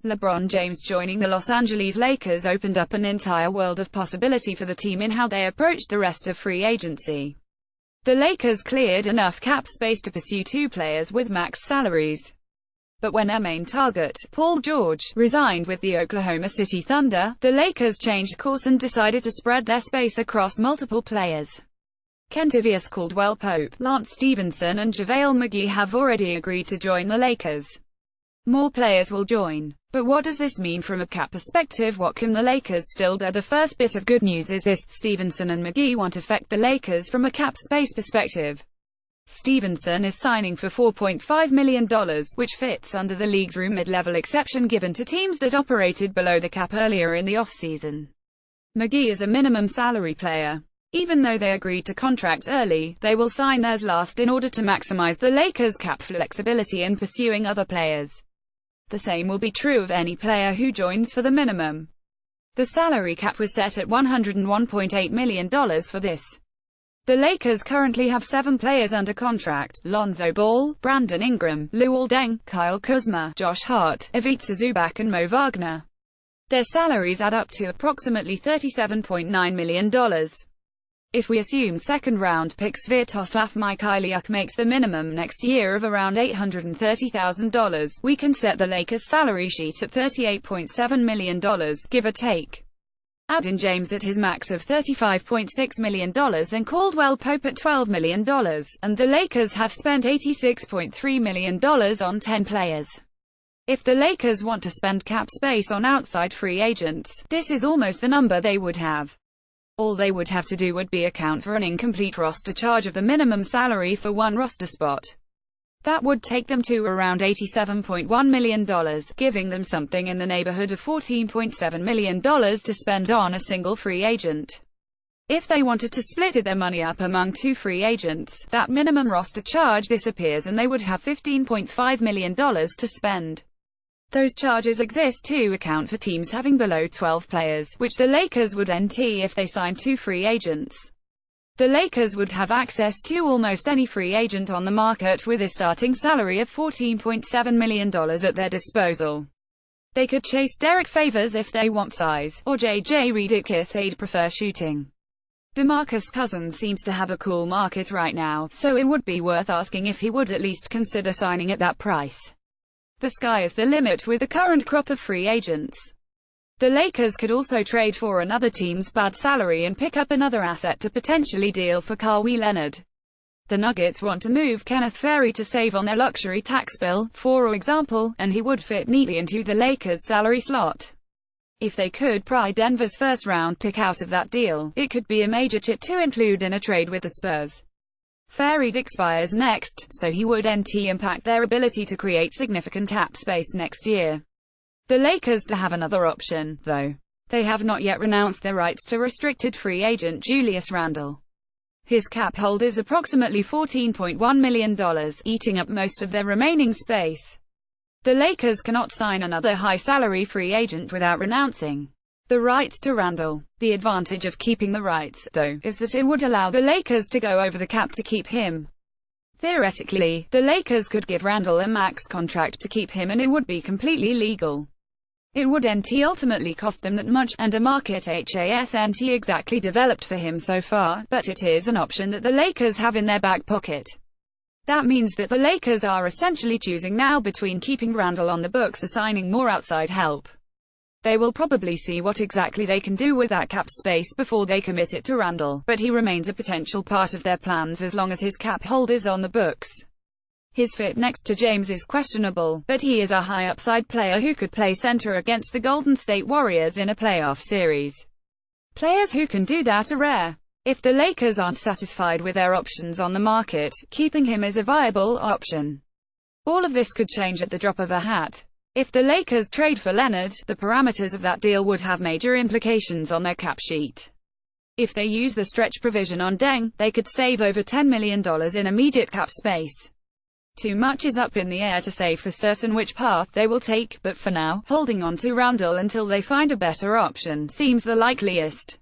LeBron James joining the Los Angeles Lakers opened up an entire world of possibility for the team in how they approached the rest of free agency. The Lakers cleared enough cap space to pursue two players with max salaries. But when their main target, Paul George, resigned with the Oklahoma City Thunder, the Lakers changed course and decided to spread their space across multiple players. Kentavious Caldwell-Pope, Lance Stevenson and JaVale McGee have already agreed to join the Lakers. More players will join. But what does this mean from a cap perspective? What can the Lakers still do? The first bit of good news is this: Stevenson and McGee won't affect the Lakers from a cap space perspective. Stevenson is signing for $4.5 million, which fits under the league's mid-level exception given to teams that operated below the cap earlier in the offseason. McGee is a minimum salary player. Even though they agreed to contracts early, they will sign theirs last in order to maximize the Lakers' cap flexibility in pursuing other players. The same will be true of any player who joins for the minimum. The salary cap was set at $101.8 million for this. The Lakers currently have 7 players under contract: Lonzo Ball, Brandon Ingram, Luol Deng, Kyle Kuzma, Josh Hart, Ivica Zubac and Mo Wagner. Their salaries add up to approximately $37.9 million. If we assume second-round pick Sviatoslav Mikhailiuk makes the minimum next year of around $830,000, we can set the Lakers' salary sheet at $38.7 million, give or take. Add in James at his max of $35.6 million and Caldwell-Pope at $12 million, and the Lakers have spent $86.3 million on 10 players. If the Lakers want to spend cap space on outside free agents, this is almost the number they would have. All they would have to do would be account for an incomplete roster charge of the minimum salary for one roster spot. That would take them to around $87.1 million, giving them something in the neighborhood of $14.7 million to spend on a single free agent. If they wanted to split their money up among two free agents, that minimum roster charge disappears and they would have $15.5 million to spend. Those charges exist to account for teams having below 12 players, which the Lakers would ent if they signed two free agents. The Lakers would have access to almost any free agent on the market with a starting salary of $14.7 million at their disposal. They could chase Derek Favors if they want size, or J.J. Redick if they'd prefer shooting. DeMarcus Cousins seems to have a cool market right now, so it would be worth asking if he would at least consider signing at that price. The sky is the limit with the current crop of free agents. The Lakers could also trade for another team's bad salary and pick up another asset to potentially deal for Kawhi Leonard. The Nuggets want to move Kenneth Faried to save on their luxury tax bill, for example, and he would fit neatly into the Lakers' salary slot. If they could pry Denver's first-round pick out of that deal, it could be a major chip to include in a trade with the Spurs. Faried expires next, so he would impact their ability to create significant cap space next year. The Lakers do have another option, though. They have not yet renounced their rights to restricted free agent Julius Randle. His cap hold is approximately $14.1 million, eating up most of their remaining space. The Lakers cannot sign another high-salary free agent without renouncing the rights to Randle. The advantage of keeping the rights, though, is that it would allow the Lakers to go over the cap to keep him. Theoretically, the Lakers could give Randle a max contract to keep him and it would be completely legal. It would ultimately cost them that much, and a market hasn't exactly developed for him so far, but it is an option that the Lakers have in their back pocket. That means that the Lakers are essentially choosing now between keeping Randle on the books or signing more outside help. They will probably see what exactly they can do with that cap space before they commit it to Randle, but he remains a potential part of their plans as long as his cap hold is on the books. His fit next to James is questionable, but he is a high-upside player who could play center against the Golden State Warriors in a playoff series. Players who can do that are rare. If the Lakers aren't satisfied with their options on the market, keeping him is a viable option. All of this could change at the drop of a hat. If the Lakers trade for Leonard, the parameters of that deal would have major implications on their cap sheet. If they use the stretch provision on Deng, they could save over $10 million in immediate cap space. Too much is up in the air to say for certain which path they will take, but for now, holding on to Randle until they find a better option seems the likeliest.